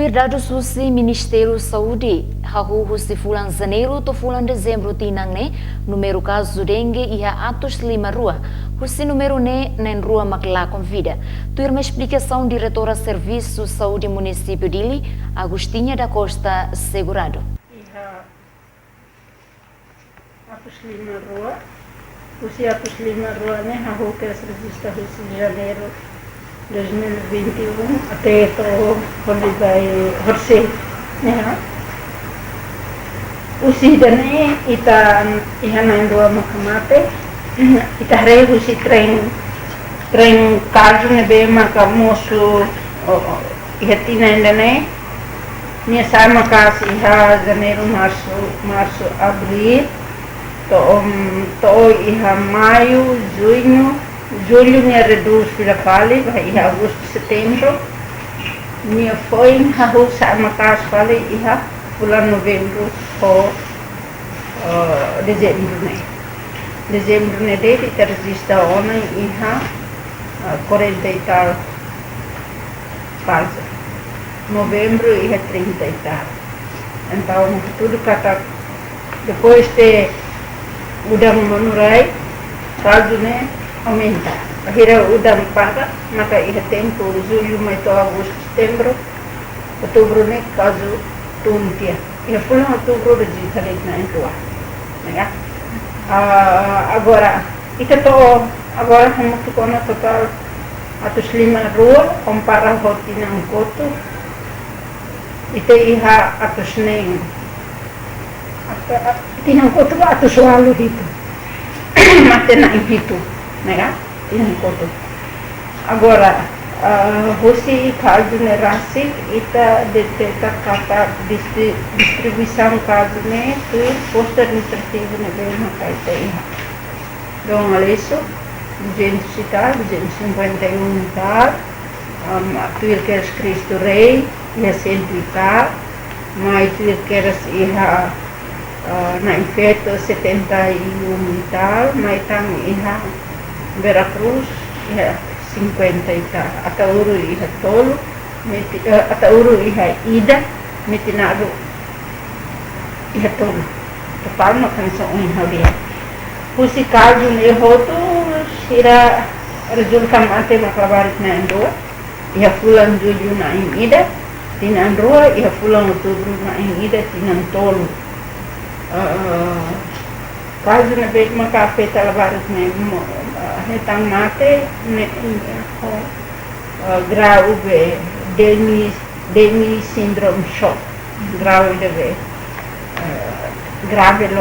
Dados Susi Ministério Saúde, hahu husi fulan Janeiro to fulan Dezembro tinang ne, número caso dengue ia atos 5 rua, husi número ne na rua Macla Convida. Tuir uma explicação diretora Serviço Saúde Município Dili, Agostinha da Costa Segurado. Ia atos 5 rua, husi atos 5 rua ne hahu que se registra husi Janeiro 2021 até quando vai horse né usi dane ita ihana dua makamate ita rei usi tren caso ne be makamosu ihatina dane nia sama kasi iha janeiro março abril to iha maio julho minha reduz pela pali, vai agosto, setembro, minha foi hahu sama kas pali iha bulan novembro ou dezembro né. Dezembro né dele kita registra ona iha 40 e tal casos. Novembro iha 30 e tal. Então tudo kata depois de udang menurai caso né aumenta. Akhirnya udah para maka ia tempo julho, maio, agosto, setembro, outubro ne caso tuntia. Ia pulang outubro de tarik na entua. Ya. Agora ita to agora como tu kona total atos 5 rua compara hoti ng koto. Ita iha atos neng. Tinang koto atos walu hito. Mate na hito. Né? Koto. Agora, você caso ne rasik ita deteta kata distribuição caso ne tu posto administrativo ne bem makai tei. Dong aleso 200 tal, 251 tal, tu queres Cristo Rei, ia 100 tal, mais tu queres iha na infeto 71 tal, mais tang iha Veracruz, ia 50 e tal. Atauru iha tolo, atauru iha ida, metinado iha tolo. Tepal makan sa iha dia. Pusi kazu ne hoto, sira rezultam ate maklabarit na andua, iha fulan julho na ida, tinan rua, iha fulan outubro na ida, tinan tolo. Caso na vez makape talabarit ne hetang mate ne grave Demi syndrome shock grave lo